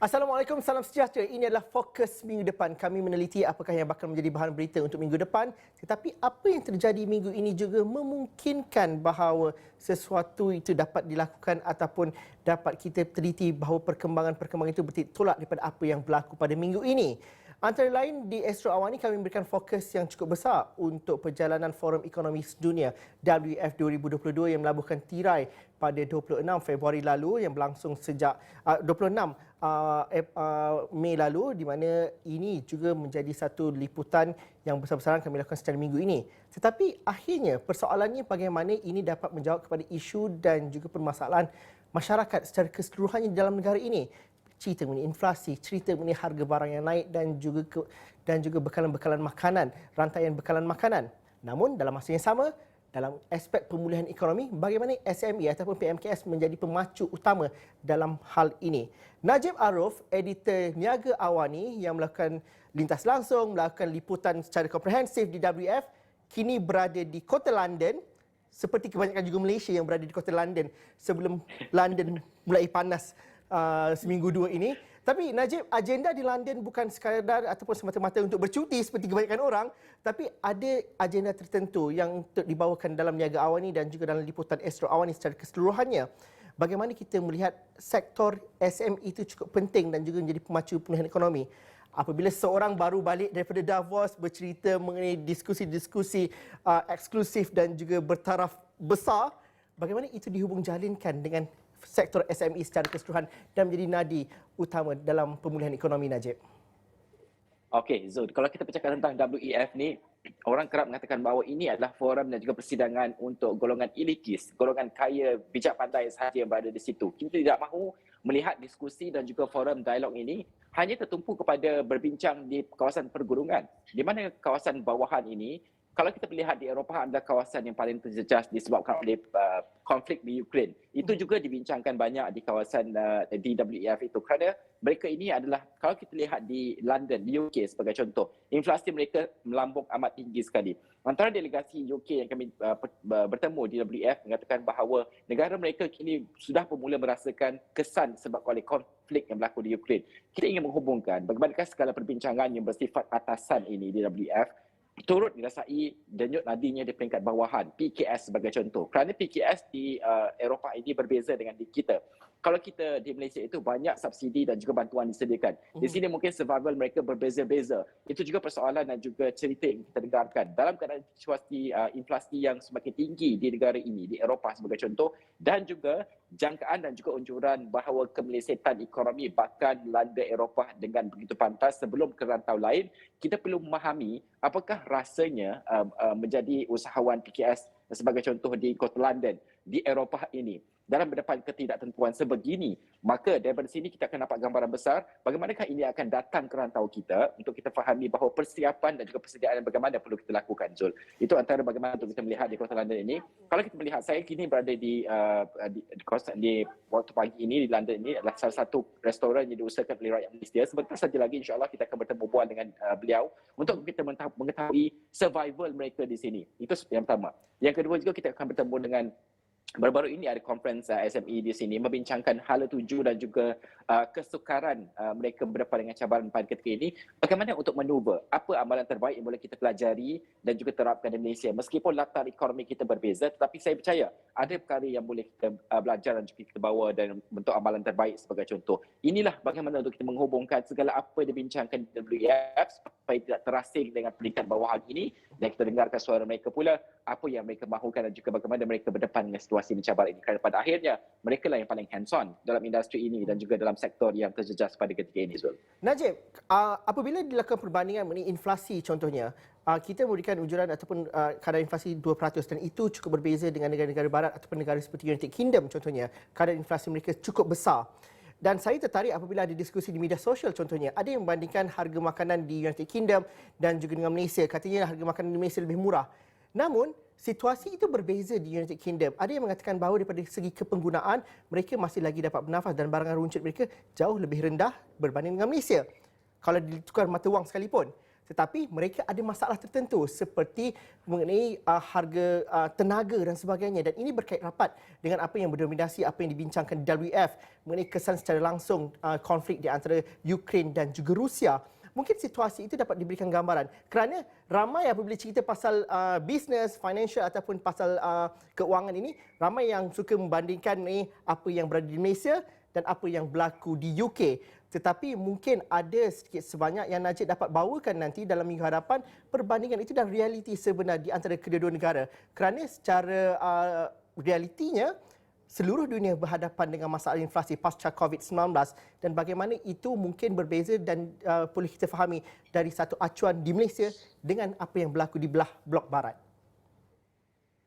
Assalamualaikum, salam sejahtera. Ini adalah fokus minggu depan. Kami meneliti apakah yang bakal menjadi bahan berita untuk minggu depan. Tetapi apa yang terjadi minggu ini juga memungkinkan bahawa sesuatu itu dapat dilakukan ataupun dapat kita teliti bahawa perkembangan-perkembangan itu bertolak daripada apa yang berlaku pada minggu ini. Antara lain, di Astro Awani kami memberikan fokus yang cukup besar untuk perjalanan Forum Ekonomi Dunia WEF 2022 yang melabuhkan tirai pada 26 Februari lalu yang berlangsung sejak 26 Mei lalu, di mana ini juga menjadi satu liputan yang besar-besaran kami lakukan secara minggu ini. Tetapi akhirnya persoalannya bagaimana ini dapat menjawab kepada isu dan juga permasalahan masyarakat secara keseluruhannya di dalam negara ini. Cerita mengenai inflasi, cerita mengenai harga barang yang naik dan juga bekalan-bekalan makanan, rantaian bekalan makanan. Namun dalam masa yang sama, dalam aspek pemulihan ekonomi, bagaimana SME ataupun PMKS menjadi pemacu utama dalam hal ini. Najib Aruf, editor Niaga Awani yang melakukan lintas langsung, melakukan liputan secara komprehensif di WF, kini berada di kota London, seperti kebanyakan juga Malaysia yang berada di kota London sebelum London mulai panas seminggu dua ini. Tapi Najib, agenda di London bukan sekadar ataupun semata-mata untuk bercuti seperti kebanyakan orang, tapi ada agenda tertentu yang dibawakan dalam Niaga Awani dan juga dalam liputan Astro Awani secara keseluruhannya. Bagaimana kita melihat sektor SME itu cukup penting dan juga menjadi pemacu pemulihan ekonomi. Apabila seorang baru balik daripada Davos bercerita mengenai diskusi-diskusi eksklusif dan juga bertaraf besar, bagaimana itu dihubung jalinkan dengan sektor SME secara keseluruhan dan menjadi nadi utama dalam pemulihan ekonomi, Najib? Okey, Zul, kalau kita bercakap tentang WEF ni, orang kerap mengatakan bahawa ini adalah forum dan juga persidangan untuk golongan elitis, golongan kaya, bijak pandai sahaja yang berada di situ. Kita tidak mahu melihat diskusi dan juga forum dialog ini hanya tertumpu kepada berbincang di kawasan pergulungan, di mana kawasan bawahan ini, kalau kita melihat di Eropah adalah kawasan yang paling terjejas disebabkan oleh konflik di Ukraine. Itu juga dibincangkan banyak di kawasan di WEF itu kerana mereka ini adalah, kalau kita lihat di London, di UK sebagai contoh, inflasi mereka melambung amat tinggi sekali. Antara delegasi UK yang kami bertemu di WEF mengatakan bahawa negara mereka kini sudah bermula merasakan kesan sebab oleh konflik yang berlaku di Ukraine. Kita ingin menghubungkan bagaimanakah skala perbincangan yang bersifat atasan ini di WEF turut dirasai denyut nadinya di peringkat bawahan, PKS sebagai contoh. Kerana PKS di Eropah ini berbeza dengan di kita. Kalau kita di Malaysia itu banyak subsidi dan juga bantuan disediakan. Di sini mungkin survival mereka berbeza-beza. Itu juga persoalan dan juga cerita yang kita dengarkan. Dalam keadaan situasi inflasi yang semakin tinggi di negara ini, di Eropah sebagai contoh, dan juga jangkaan dan juga unjuran bahawa kemelesetan ekonomi bakal melanda Eropah dengan begitu pantas sebelum ke rantau lain, kita perlu memahami apakah rasanya menjadi usahawan PKS sebagai contoh di kota London, di Eropah ini, dalam mendapat ketidaktentuan sebegini. Maka daripada sini kita akan dapat gambaran besar bagaimanakah ini akan datang ke rantau kita untuk kita fahami bahawa persiapan dan juga persediaan bagaimana perlu kita lakukan, Zul. Itu antara bagaimana untuk kita melihat di kota London ini. Kalau kita melihat, saya kini berada di waktu pagi ini di London ini adalah salah satu restoran yang diusahakan oleh rakyat Malaysia. Sebentar saja lagi insyaAllah kita akan bertemu bual dengan beliau untuk kita mengetahui survival mereka di sini. Itu yang pertama. Yang kedua juga kita akan bertemu dengan, baru-baru ini ada conference SME di sini membincangkan hala tuju dan juga kesukaran mereka berdepan dengan cabaran pada ketika ini. Bagaimana untuk manuver, apa amalan terbaik yang boleh kita pelajari dan juga terapkan di Malaysia. Meskipun latar ekonomi kita berbeza, tetapi saya percaya ada perkara yang boleh kita belajar dan juga kita bawa dan bentuk amalan terbaik sebagai contoh. Inilah bagaimana untuk kita menghubungkan segala apa yang dibincangkan di WEF supaya tidak terasing dengan peringkat bawahan ini dan kita dengarkan suara mereka pula, apa yang mereka mahukan dan juga bagaimana mereka berdepan dengan situasi mencabar ini. Kerana pada akhirnya mereka lah yang paling hands-on dalam industri ini dan juga dalam sektor yang terjejas pada ketika ini, Zul. Najib, apabila dilakukan perbandingan mengenai inflasi contohnya, kita memberikan ujuran ataupun kadar inflasi 2% dan itu cukup berbeza dengan negara-negara barat ataupun negara seperti United Kingdom contohnya. Kadar inflasi mereka cukup besar. Dan saya tertarik apabila ada diskusi di media sosial contohnya, ada yang membandingkan harga makanan di United Kingdom dan juga dengan Malaysia. Katanya harga makanan di Malaysia lebih murah. Namun, situasi itu berbeza di United Kingdom. Ada yang mengatakan bahawa daripada segi kepenggunaan, mereka masih lagi dapat bernafas dan barangan runcit mereka jauh lebih rendah berbanding dengan Malaysia, kalau ditukar mata wang sekalipun. Tetapi mereka ada masalah tertentu seperti mengenai harga tenaga dan sebagainya, dan ini berkait rapat dengan apa yang berdominasi, apa yang dibincangkan di WF mengenai kesan secara langsung konflik di antara Ukraine dan juga Rusia. Mungkin situasi itu dapat diberikan gambaran kerana ramai apabila cerita pasal bisnes, financial ataupun pasal keuangan ini, ramai yang suka membandingkan apa yang berada di Malaysia dan apa yang berlaku di UK. Tetapi mungkin ada sedikit sebanyak yang Najib dapat bawakan nanti dalam minggu hadapan perbandingan itu dan realiti sebenar di antara kedua-dua negara. Kerana secara realitinya, seluruh dunia berhadapan dengan masalah inflasi pasca COVID-19 dan bagaimana itu mungkin berbeza dan boleh kita fahami dari satu acuan di Malaysia dengan apa yang berlaku di belah blok barat.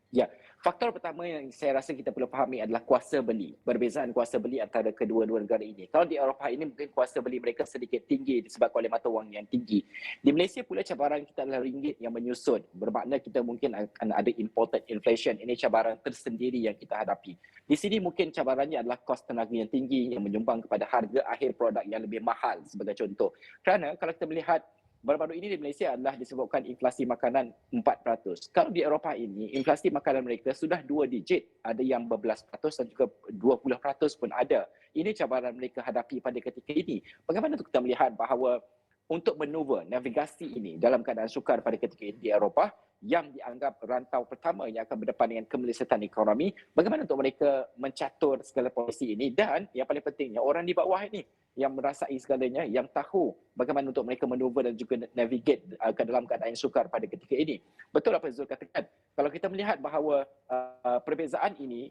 Ya, faktor pertama yang saya rasa kita perlu fahami adalah kuasa beli. Perbezaan kuasa beli antara kedua-dua negara ini. Kalau di Eropah ini mungkin kuasa beli mereka sedikit tinggi disebabkan oleh mata wang yang tinggi. Di Malaysia pula cabaran kita adalah ringgit yang menyusut. Bermakna kita mungkin akan ada imported inflation. Ini cabaran tersendiri yang kita hadapi. Di sini mungkin cabarannya adalah kos tenaga yang tinggi yang menyumbang kepada harga akhir produk yang lebih mahal sebagai contoh. Kerana kalau kita melihat baru-baru ini di Malaysia adalah disebabkan inflasi makanan 4%. Kalau di Eropah ini, inflasi makanan mereka sudah 2 digit. Ada yang berbelas peratus dan juga 20% pun ada. Ini cabaran mereka hadapi pada ketika ini. Bagaimana untuk kita melihat bahawa untuk manuver navigasi ini dalam keadaan sukar pada ketika ini di Eropah yang dianggap rantau pertama yang akan berdepan dengan kemelesetan ekonomi, bagaimana untuk mereka mencatur segala polisi ini dan yang paling pentingnya orang di bawah ini yang merasai segalanya, yang tahu bagaimana untuk mereka manuver dan juga navigate ke dalam keadaan yang sukar pada ketika ini. Betul apa Zul katakan, kalau kita melihat bahawa perbezaan ini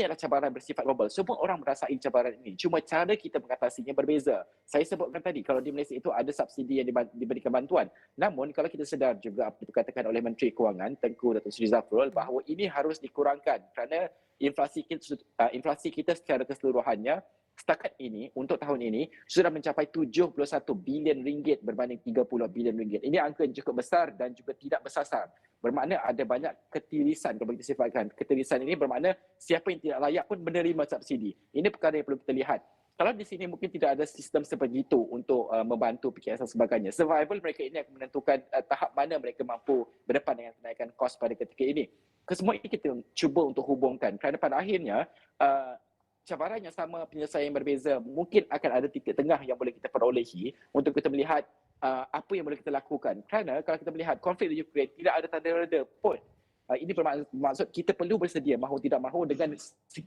adalah cabaran bersifat global. Semua orang merasai cabaran ini. Cuma cara kita mengatasinya berbeza. Saya sebutkan tadi, kalau di Malaysia itu ada subsidi yang diberikan bantuan. Namun kalau kita sedar juga apa dikatakan oleh Menteri Kewangan, Tengku Datuk Seri Zafrul, bahawa ini harus dikurangkan kerana inflasi kita secara keseluruhannya setakat ini, untuk tahun ini, sudah mencapai 71 bilion ringgit berbanding 30 bilion ringgit. Ini angka yang cukup besar dan juga tidak bersasar. Bermakna ada banyak ketirisan, kalau kita sifatkan. Ketirisan ini bermakna siapa yang tidak layak pun menerima subsidi. Ini perkara yang perlu kita lihat. Kalau di sini mungkin tidak ada sistem seperti itu untuk membantu PKS dan sebagainya. Survival mereka ini akan menentukan tahap mana mereka mampu berdepan dengan kenaikan kos pada ketika ini. Kesemua ini kita cuba untuk hubungkan. Kerana pada akhirnya, cabaran yang sama, penyelesaian yang berbeza, mungkin akan ada titik tengah yang boleh kita perolehi untuk kita melihat apa yang boleh kita lakukan. Kerana kalau kita melihat konflik di Ukraine, tidak ada tanda reda pun. Ini bermaksud kita perlu bersedia mahu tidak mahu dengan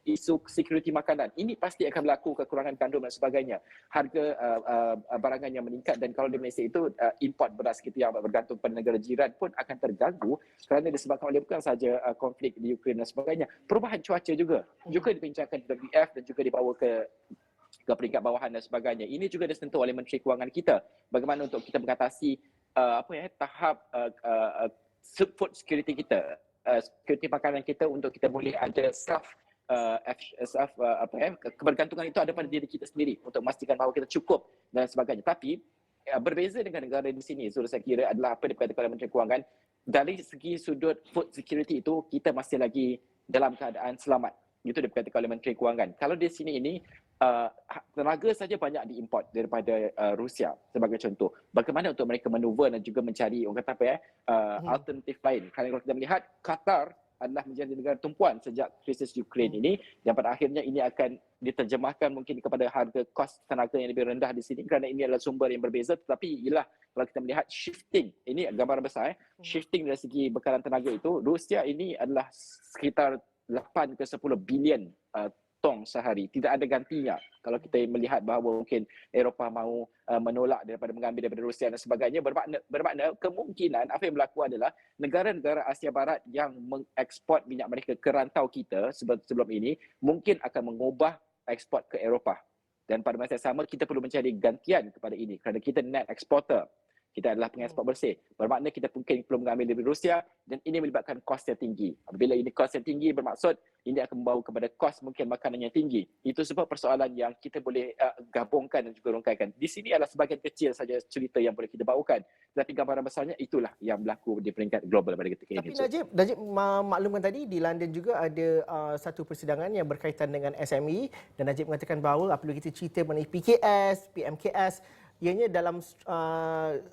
isu security makanan. Ini pasti akan berlaku kekurangan gandum dan sebagainya. Harga barangan yang meningkat dan kalau di Malaysia itu import beras kita yang bergantung pada negara jiran pun akan terganggu kerana disebabkan oleh bukan sahaja konflik di Ukraine dan sebagainya. Perubahan cuaca juga dibincangkan di WF dan juga dibawa ke peringkat bawahan dan sebagainya. Ini juga disentuh oleh Menteri Kewangan kita. Bagaimana untuk kita mengatasi tahap food security kita, security makanan kita untuk kita boleh ada kebergantungan itu ada pada diri kita sendiri untuk memastikan bahawa kita cukup dan sebagainya. Tapi berbeza dengan negara di sini, saya kira adalah apa yang dikatakan oleh Menteri Kewangan, dari segi sudut food security itu kita masih lagi dalam keadaan selamat. Itu dikatakan oleh Menteri Kewangan. Kalau di sini ini tenaga saja banyak diimport daripada Rusia sebagai contoh. Bagaimana untuk mereka manuver dan juga mencari orang kata alternatif lain. Kalau kita melihat Qatar adalah menjadi negara tumpuan sejak krisis Ukraine ini dan pada akhirnya ini akan diterjemahkan mungkin kepada harga kos tenaga yang lebih rendah di sini kerana ini adalah sumber yang berbeza, tetapi ialah kalau kita melihat shifting, ini gambaran besar shifting dari segi bekalan tenaga itu, Rusia ini adalah sekitar 8 ke 10 bilion tong sehari. Tidak ada gantinya. Kalau kita melihat bahawa mungkin Eropah mahu menolak daripada mengambil daripada Rusia dan sebagainya, bermakna kemungkinan apa yang berlaku adalah negara-negara Asia Barat yang mengeksport minyak mereka ke rantau kita sebelum ini mungkin akan mengubah ekspor ke Eropah. Dan pada masa yang sama kita perlu mencari gantian kepada ini kerana kita net exporter. Kita adalah pengekspor bersih. Bermakna kita mungkin perlu mengambil dari Rusia dan ini melibatkan kos yang tinggi. Apabila ini kos yang tinggi bermaksud ini akan membawa kepada kos mungkin makanan yang tinggi. Itu sebab persoalan yang kita boleh gabungkan dan juga rungkaikan. Di sini adalah sebahagian kecil saja cerita yang boleh kita bawakan. Tetapi gambaran besarnya itulah yang berlaku di peringkat global pada ketika ini. Tapi Najib maklumkan tadi di London juga ada satu persidangan yang berkaitan dengan SME dan Najib mengatakan bahawa apabila kita cerita mengenai PKS, PMKS, ianya dalam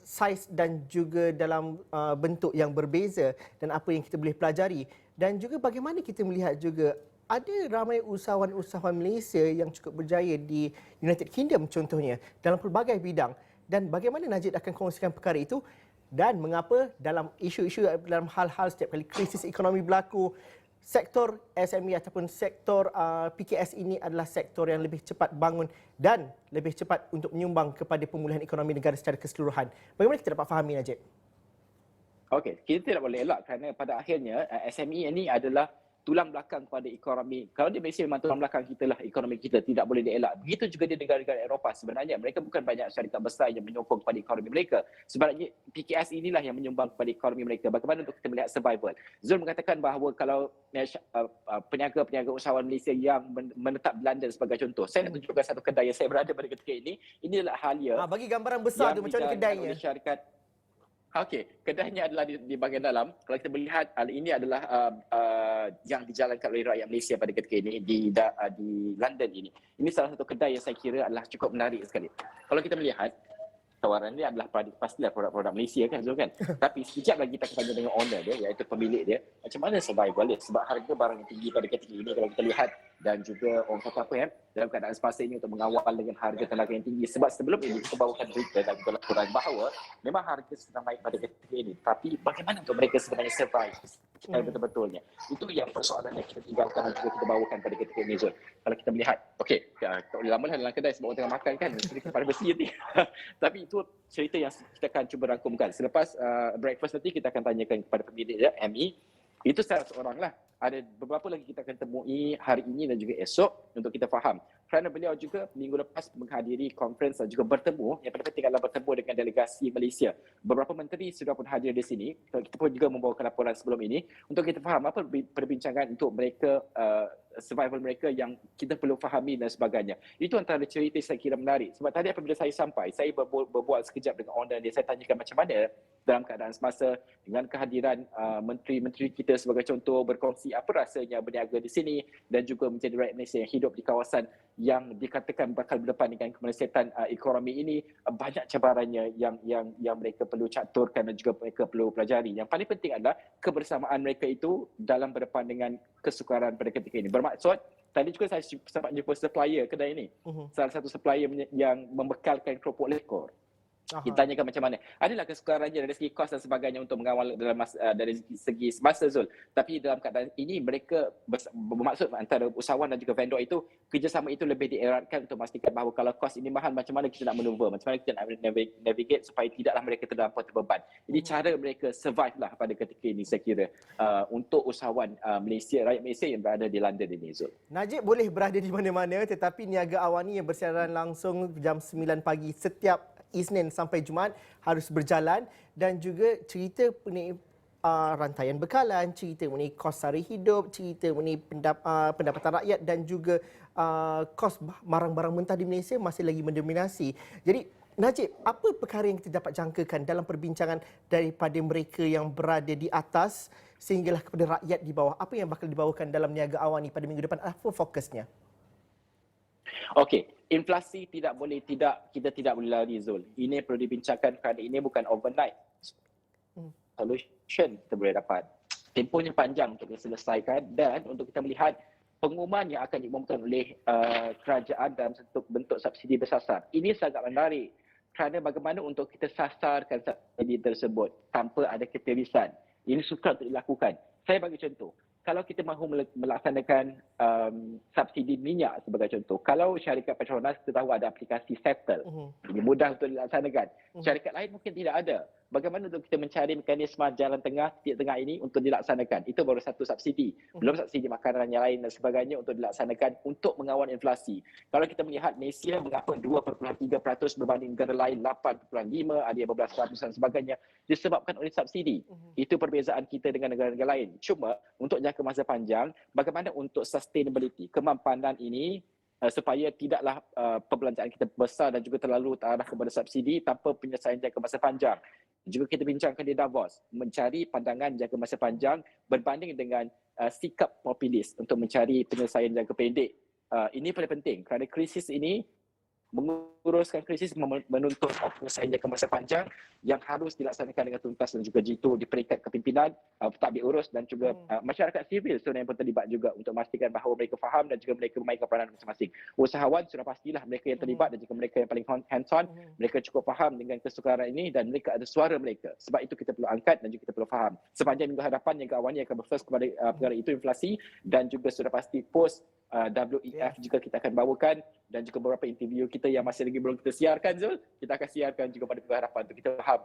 saiz dan juga dalam bentuk yang berbeza dan apa yang kita boleh pelajari. Dan juga bagaimana kita melihat juga ada ramai usahawan-usahawan Malaysia yang cukup berjaya di United Kingdom contohnya dalam pelbagai bidang. Dan bagaimana Najib akan kongsikan perkara itu dan mengapa dalam isu-isu dalam hal-hal setiap kali krisis ekonomi berlaku, sektor SME ataupun sektor PKS ini adalah sektor yang lebih cepat bangun dan lebih cepat untuk menyumbang kepada pemulihan ekonomi negara secara keseluruhan. Bagaimana kita dapat fahami, Najib? Okey, kita tidak boleh elak kerana pada akhirnya SME ini adalah tulang belakang kepada ekonomi. Kalau di Malaysia memang tulang belakang kita lah, ekonomi kita tidak boleh dielak. Begitu juga di negara-negara Eropah sebenarnya. Mereka bukan banyak syarikat besar yang menyokong kepada ekonomi mereka. Sebenarnya PKS inilah yang menyumbang kepada ekonomi mereka. Bagaimana untuk kita melihat survival? Zul mengatakan bahawa kalau peniaga-peniaga usahawan Malaysia yang menetap di London sebagai contoh. Saya nak tunjukkan satu kedai yang saya berada pada ketika ini. Ini adalah Halia. Bagi gambaran besar tu macam mana kedainya? Oleh syarikat. Okey, kedainya adalah di bahagian dalam. Kalau kita melihat, ini adalah yang dijalankan oleh rakyat Malaysia pada ketika ini di London ini. Ini salah satu kedai yang saya kira adalah cukup menarik sekali. Kalau kita melihat, tawaran dia adalah pastilah produk-produk Malaysia kan Zul kan. Tapi sekejap lagi kita akan tanya dengan owner dia, iaitu pemilik dia, macam mana survival dia. Sebab harga barang yang tinggi pada ketika ini kalau kita lihat, dan juga orang kata apa ya, dalam keadaan semasa ini untuk mengawal dengan harga tenaga yang tinggi. Sebab sebelum ini kita bawakan berita dan kita laporan bahawa memang harga sedang naik pada ketika ini. Tapi bagaimana untuk mereka sebenarnya survive secara betul-betulnya. Itu yang persoalan yang kita tinggalkan dan juga kita bawakan pada ketika ini Zul. Kalau kita melihat, okey, tak boleh lama lah dalam kedai sebab orang tengah makan kan, sedikit pada besi nanti. Tapi itu cerita yang kita akan cuba rangkumkan. Selepas breakfast nanti kita akan tanyakan kepada pemilik dia, ME. Itu salah seorang lah. Ada beberapa lagi kita akan temui hari ini dan juga esok untuk kita faham. Kerana beliau juga minggu lepas menghadiri conference dan juga bertemu, yang paling penting adalah bertemu dengan delegasi Malaysia. Beberapa menteri sudah pun hadir di sini. Kita pun juga membawakan laporan sebelum ini untuk kita faham apa perbincangan untuk mereka, survival mereka yang kita perlu fahami dan sebagainya. Itu antara cerita saya kira menarik. Sebab tadi apabila saya sampai, saya berbual sekejap dengan owner dia, saya tanyakan macam mana dalam keadaan semasa dengan kehadiran menteri-menteri kita sebagai contoh berkongsi apa rasanya berniaga di sini dan juga menjadi rakyat Malaysia yang hidup di kawasan yang dikatakan bakal berdepan dengan kemerosotan ekonomi ini. Banyak cabarannya yang mereka perlu caturkan dan juga mereka perlu pelajari. Yang paling penting adalah kebersamaan mereka itu dalam berdepan dengan kesukaran pada ketika ini. Bermaksud, tadi juga saya sempat jumpa supplier kedai ini. Salah satu supplier yang membekalkan keropok lekor. Kita tanyakan macam mana. Adalah kesukarannya dari segi kos dan sebagainya untuk mengawal dari segi semasa Zul. Tapi dalam keadaan ini mereka bermaksud antara usahawan dan juga vendor itu, kerjasama itu lebih dieratkan untuk memastikan bahawa kalau kos ini mahal, macam mana kita nak maneuver, macam mana kita nak navigate supaya tidaklah mereka terdampar terbeban. Jadi cara mereka survive lah pada ketika ini saya kira untuk usahawan Malaysia, rakyat Malaysia yang berada di London ini Zul. Najib boleh berada di mana-mana tetapi Niaga Awani yang bersiaran langsung jam 9 pagi setiap Isnin sampai Jumaat harus berjalan dan juga cerita mengenai rantaian bekalan, cerita mengenai kos sara hidup, cerita mengenai pendapatan rakyat dan juga kos barang-barang mentah di Malaysia masih lagi mendominasi. Jadi Najib, apa perkara yang kita dapat jangkakan dalam perbincangan daripada mereka yang berada di atas sehinggalah kepada rakyat di bawah? Apa yang bakal dibawakan dalam Niaga Awani pada minggu depan? Apa fokusnya? Okey, inflasi kita tidak boleh lari Zul. Ini perlu dibincangkan kerana ini bukan overnight solution kita boleh dapat. Tempohnya panjang untuk diselesaikan dan untuk kita melihat pengumuman yang akan diumumkan oleh kerajaan dalam bentuk subsidi bersasar. Ini sangat menarik kerana bagaimana untuk kita sasarkan subsidi tersebut tanpa ada ketirisan. Ini sukar untuk dilakukan. Saya bagi contoh. Kalau kita mahu melaksanakan subsidi minyak sebagai contoh, kalau syarikat Petronas kita tahu ada aplikasi Settle, ini mudah untuk dilaksanakan. Syarikat lain mungkin tidak ada. Bagaimana untuk kita mencari mekanisme jalan tengah, titik tengah ini untuk dilaksanakan? Itu baru satu subsidi. Belum subsidi makanan yang lain dan sebagainya untuk dilaksanakan untuk mengawal inflasi. Kalau kita melihat Malaysia mengapa 2.3% berbanding negara lain 8.5, ada yang 12% dan sebagainya, disebabkan oleh subsidi. Itu perbezaan kita dengan negara-negara lain. Cuma untuk jangka masa panjang, bagaimana untuk sustainability, kemampanan ini supaya tidaklah perbelanjaan kita besar dan juga terlalu terarah kepada subsidi tanpa penyelesaian jangka masa panjang. Juga kita bincangkan di Davos, mencari pandangan jangka masa panjang berbanding dengan sikap populis untuk mencari penyelesaian jangka pendek. Ini paling penting kerana krisis ini menguruskan krisis menuntut penyelesaian jangka masa panjang yang harus dilaksanakan dengan tuntas dan juga jitu di peringkat kepimpinan, pentadbir urus dan juga masyarakat sivil sebenarnya yang terlibat juga untuk memastikan bahawa mereka faham dan juga mereka memainkan peranan masing-masing. Usahawan sudah pastilah mereka yang terlibat dan juga mereka yang paling hands-on, mereka cukup faham dengan kesukaran ini dan mereka ada suara mereka. Sebab itu kita perlu angkat dan juga kita perlu faham. Sepanjang minggu hadapan, niaga awalnya akan berfokus kepada perkara itu inflasi dan juga sudah pasti post WEF juga kita akan bawakan dan juga beberapa interview kita yang masih lagi belum kita siarkan Zul, kita akan siarkan juga pada minggu hadapan untuk kita faham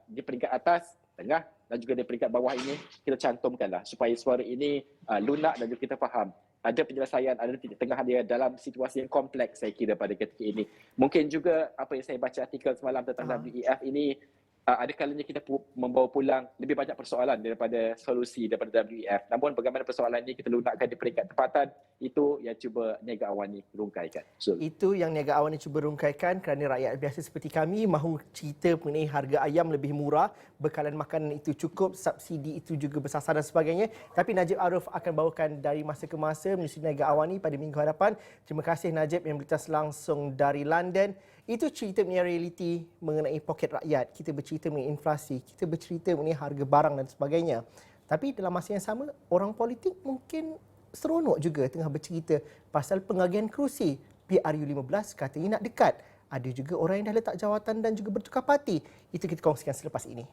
di peringkat atas, tengah dan juga di peringkat bawah ini kita cantumkanlah supaya suara ini lunak dan juga kita faham ada penyelesaian, ada titik tengah dia dalam situasi yang kompleks saya kira pada ketika ini. Mungkin juga apa yang saya baca artikel semalam tentang WEF ini, ada kalanya kita membawa pulang lebih banyak persoalan daripada solusi daripada WEF. Namun bagaimana persoalan ini kita lunakkan di peringkat tempatan, itu yang cuba Niaga Awan ni rungkaikan. Itu yang Niaga Awan ni cuba rungkaikan kerana rakyat biasa seperti kami mahu cerita mengenai harga ayam lebih murah, bekalan makanan itu cukup, subsidi itu juga bersasar dan sebagainya. Tapi Najib Arif akan bawakan dari masa ke masa menyusun Niaga Awan ni pada minggu hadapan. Terima kasih Najib yang berlitas langsung dari London. Itu cerita mengenai realiti mengenai poket rakyat. Kita bercerita mengenai inflasi, kita bercerita mengenai harga barang dan sebagainya. Tapi dalam masa yang sama, orang politik mungkin seronok juga tengah bercerita pasal pengagihan kerusi. PRU15 katanya nak dekat. Ada juga orang yang dah letak jawatan dan juga bertukar parti. Itu kita kongsikan selepas ini.